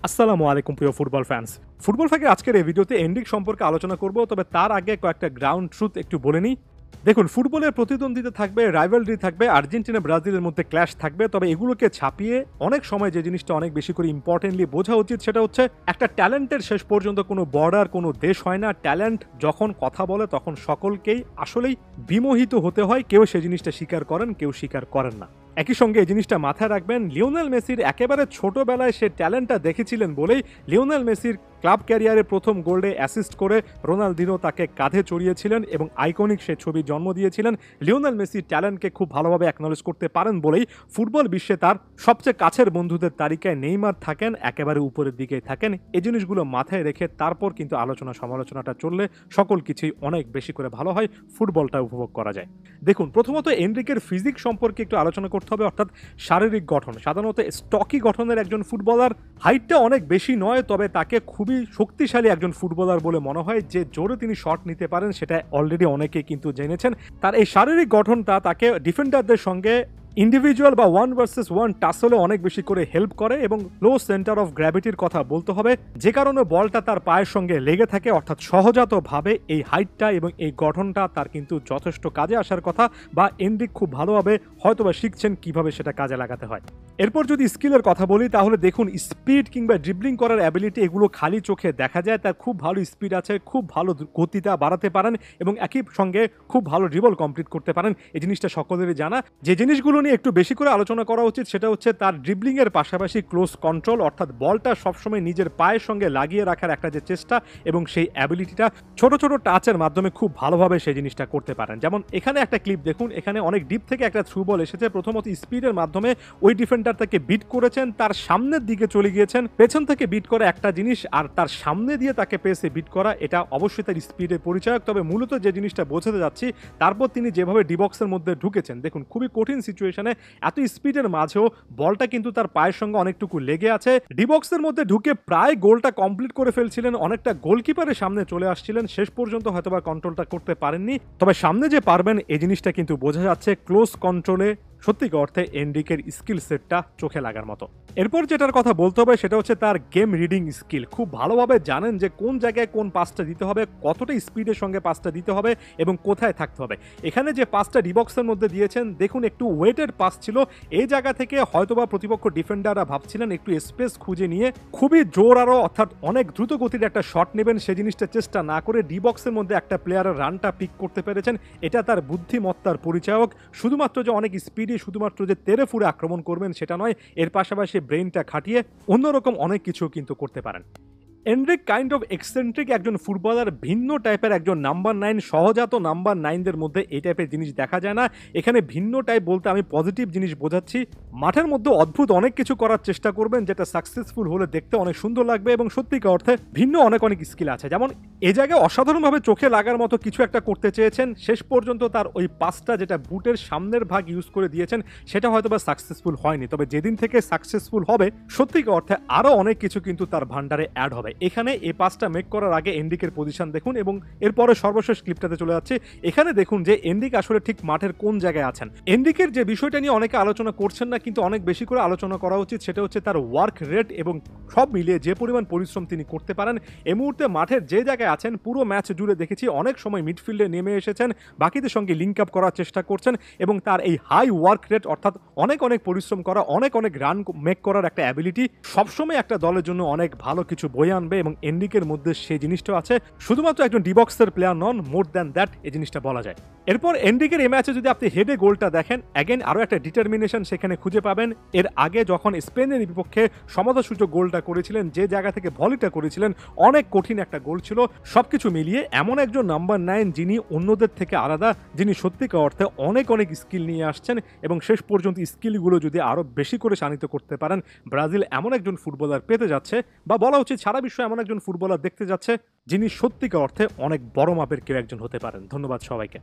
আসসালামু আলাইকুম প্রিয় ফুটবল ফ্যান্স। ফুটবল ফ্যাকের আজকের এই ভিডিওতে এন্ড্রিক সম্পর্কে আলোচনা করব, তবে তার আগে কয়েকটা গ্রাউন্ড ট্রুথ একটু বলে নিই। দেখুন, ফুটবলের প্রতিদ্বন্দ্বিতা থাকবে, রাইভালরি থাকবে, আর্জেন্টিনা ব্রাজিলের মধ্যে ক্ল্যাশ থাকবে, তবে এগুলোকে ছাপিয়ে অনেক সময় যে জিনিসটা অনেক বেশি করে ইম্পর্টেন্টলি বোঝা উচিত সেটা হচ্ছে একটা ট্যালেন্টের শেষ পর্যন্ত কোনো বর্ডার, কোনো দেশ হয় না। ট্যালেন্ট যখন কথা বলে তখন সকলকেই আসলেই বিমোহিত হতে হয়। কেউ সেই জিনিসটা স্বীকার করেন, কেউ স্বীকার করেন না। একই সঙ্গে এই জিনিসটা মাথায় রাখবেন, লিওনেল মেসির একেবারে ছোটবেলায় সে ট্যালেন্টটা দেখেছিলেন বলেই লিওনেল মেসির ক্লাব ক্যারিয়ারে প্রথম গোল্ডে অ্যাসিস্ট করে রোনালদিনো তাকে কাঁধে চড়িয়েছিলেন এবং আইকনিক সে ছবি জন্ম দিয়েছিলেন। লিওনেল মেসি ট্যালেন্টকে খুব ভালোভাবে অ্যাকনলেজ করতে পারেন বলেই ফুটবল বিশ্বে তার সবচেয়ে কাছের বন্ধুদের তালিকায় নেইমার থাকেন, একেবারে উপরের দিকেই থাকেন। এই জিনিসগুলো মাথায় রেখে তারপর কিন্তু আলোচনা সমালোচনাটা চললে সকল কিছুই অনেক বেশি করে ভালো হয়, ফুটবলটা উপভোগ করা যায়। দেখুন, প্রথমত এনরিকের ফিজিক সম্পর্কে একটু আলোচনা করতে হবে, অর্থাৎ শারীরিক গঠন। সাধারণত স্টকি গঠনের একজন ফুটবলার, হাইটটা অনেক বেশি নয়, তবে তাকে খুবই শক্তিশালী একজন ফুটবলার বলে মনে হয়। যে জোরে তিনি শট নিতে পারেন সেটা অলরেডি অনেকেই কিন্তু জেনেছেন। তার এই শারীরিক গঠনটা তাকে ডিফেন্ডারদের সঙ্গে ইন্ডিভিজুয়াল বা 1 vs 1 টাসলে অনেক বেশি করে হেল্প করে এবং লো সেন্টার অফ গ্র্যাভিটির কথা বলতে হবে, যে কারণে বলটা তার পায়ের সঙ্গে লেগে থাকে। অর্থাৎ সহজাতভাবে এই হাইটটা এবং এই গঠনটা তার কিন্তু যথেষ্ট কাজে আসার কথা, বা এনরিক খুব ভালোভাবে হয়তোবা শিখছেন কিভাবে সেটা কাজে লাগাতে হয়। এরপর যদি স্কিলের কথা বলি, তাহলে দেখুন, স্পিড কিংবা ড্রিবলিং করার অ্যাবিলিটি এগুলো খালি চোখে দেখা যায়। তার খুব ভালো স্পিড আছে, খুব ভালো গতিটা বাড়াতে পারেন এবং একই সঙ্গে খুব ভালো ড্রিবল কমপ্লিট করতে পারেন। এই জিনিসটা সকলেরই জানা। যে জিনিসগুলো নিয়ে একটু বেশি করে আলোচনা করা উচিত সেটা হচ্ছে তার ড্রিবলিং এর পাশাপাশি ক্লোজ কন্ট্রোল, অর্থাৎ বলটা সবসময় নিজের পায়ের সঙ্গে লাগিয়ে রাখার একটা যে চেষ্টা এবং সেই অ্যাবিলিটিটা ছোট ছোট টাচের মাধ্যমে খুব ভালোভাবে সেই জিনিসটা করতে পারেন। যেমন এখানে একটা ক্লিপ দেখুন, এখানে অনেক ডিপ থেকে একটা থ্রু বল এসেছে। প্রথমত স্পিডের মাধ্যমে ওই ডিফেন্ডার তাকে বিট করেছেন, তার সামনের দিকে চলে গিয়েছেন। পেছন থেকে বিট করা একটা জিনিস, আর তার সামনে দিয়ে তাকে পেসে বিট করা, এটা অবশ্যই তার স্পিডের পরিচয়ক। তবে মূলত যে জিনিসটা বোঝাতে যাচ্ছি, তারপর তিনি যেভাবে ডিবক্সের মধ্যে ঢুকেছেন, দেখুন খুবই কঠিন সিচুয়েশনে এত স্পিডের মাঝেও বলটা কিন্তু তার পায়ের সঙ্গে অনেকটুকু লেগে আছে। ডিবক্সের মধ্যে ঢুকে প্রায় গোলটা কমপ্লিট করে ফেলছিলেন, অনেকটা গোলকিপারের সামনে চলে আসছিলেন। শেষ পর্যন্ত হয়তোবা কন্ট্রোলটা করতে পারেননি, তবে সামনে যে পারবেন এই জিনিসটা কিন্তু বোঝা যাচ্ছে। ক্লোজ কন্ট্রোলে সত্যিকার অর্থে এনরিকের স্কিল সেটটা চোখে লাগার মতো। এরপর যেটার কথা বলতে হবে সেটা হচ্ছে তার গেম রিডিং স্কিল। খুব ভালোভাবে জানেন যে কোন জায়গায় কোন পাসটা দিতে হবে, কতটা স্পিডের সঙ্গে পাসটা দিতে হবে এবং কোথায় থাকতে হবে। এখানে যে পাসটা ডিবক্সের মধ্যে দিয়েছেন, দেখুন একটু ওয়েটের পাস ছিল। এই জায়গা থেকে হয়তোবা প্রতিপক্ষ ডিফেন্ডাররা ভাবছিলেন একটু স্পেস খুঁজে নিয়ে খুবই জোর আরও, অর্থাৎ অনেক দ্রুত গতির একটা শট নেবেন, সেই জিনিসটা চেষ্টা না করে ডিবক্সের মধ্যে একটা প্লেয়ারের রানটা পিক করতে পেরেছেন। এটা তার বুদ্ধিমত্তার পরিচায়ক। শুধুমাত্র যে অনেক স্পিডে শুধুমাত্র যে তেরে ফুরে আক্রমণ করবেন সেটা নয়, এর পাশাপাশি ব্রেইনটা খাটিয়ে অন্যরকম অনেক কিছু কিন্তু করতে পারেন। এনরিক কাইন্ড অফ এক্সেন্ট্রিক একজন ফুটবলার, ভিন্ন টাইপের একজন নাম্বার 9, সহজাত নাম্বার 9দের মধ্যে এই টাইপের জিনিস দেখা যায় না। এখানে ভিন্ন টাইপ বলতে আমি পজিটিভ জিনিস বোঝাচ্ছি। মাঠের মধ্যে অদ্ভুত অনেক কিছু করার চেষ্টা করবেন, যেটা সাকসেসফুল হলে দেখতে অনেক সুন্দর লাগবে এবং সত্যিকার অর্থে ভিন্ন অনেক স্কিল আছে। যেমন এই জায়গায় অসাধারণভাবে চোখে লাগার মতো কিছু একটা করতে চেয়েছেন, শেষ পর্যন্ত তার ওই পাসটা যেটা বুটের সামনের ভাগ ইউজ করে দিয়েছেন সেটা হয়তো বা সাকসেসফুল হয়নি। তবে যেদিন থেকে সাকসেসফুল হবে সত্যিকার অর্থে আরও অনেক কিছু কিন্তু তার ভান্ডারে অ্যাড হবে। এখানে এই পাসটা মেক করার আগে এনরিকের পজিশন দেখুন এবং এরপরে সর্বশেষ ক্লিপটাতে চলে যাচ্ছে। এখানে দেখুন যে এনরিক আসলে ঠিক মাঠের কোন জায়গায় আছেন। এনরিকের যে বিষয়টা নিয়ে অনেকে আলোচনা করছেন না, কিন্তু অনেক বেশি করে আলোচনা করা উচিত, সেটা হচ্ছে তার ওয়ার্ক রেট এবং সব মিলিয়ে যে পরিমাণ পরিশ্রম তিনি করতে পারেন। এই মুহূর্তে মাঠের যে জায়গায় আছেন, পুরো ম্যাচ জুড়ে দেখেছি অনেক সময় মিডফিল্ডে নেমে এসেছেন, বাকিদের সঙ্গে লিঙ্ক আপ করার চেষ্টা করছেন এবং তার এই হাই ওয়ার্ক রেট, অর্থাৎ অনেক পরিশ্রম করা, অনেক রান মেক করার একটা অ্যাবিলিটি সবসময় একটা দলের জন্য অনেক ভালো কিছু বয়ে আনবে এবং এনরিকের মধ্যে সেই জিনিসটা আছে। শুধুমাত্র একজন ডিবক্সের প্লেয়ার নন, মোর দ্যান দ্যাট এই জিনিসটা বলা যায়। এরপর এনরিকের এই ম্যাচে যদি আপনি হেডে গোলটা দেখেন, অ্যাগেন আরও একটা ডিটারমিনেশন সেখানে খুঁজে পাবেন। এর আগে যখন স্পেনের বিপক্ষে সমতাসূচক গোলটা করেছিলেন, যে জায়গা থেকে ভলিটা করেছিলেন, অনেক কঠিন একটা গোল ছিল। সবকিছু মিলিয়ে এমন একজন নাম্বার 9 যিনি অন্যদের থেকে আলাদা, যিনি সত্যিকার অর্থে অনেক স্কিল নিয়ে আসছেন এবং শেষ পর্যন্ত স্কিলগুলো যদি আরও বেশি করে শানিত করতে পারেন, ব্রাজিল এমন একজন ফুটবলার পেতে যাচ্ছে, বা বলা উচিত সারা বিশ্ব এমন একজন ফুটবলার দেখতে যাচ্ছে যিনি সত্যিকার অর্থে অনেক বড় মাপের কেউ একজন হতে পারেন। ধন্যবাদ সবাইকে।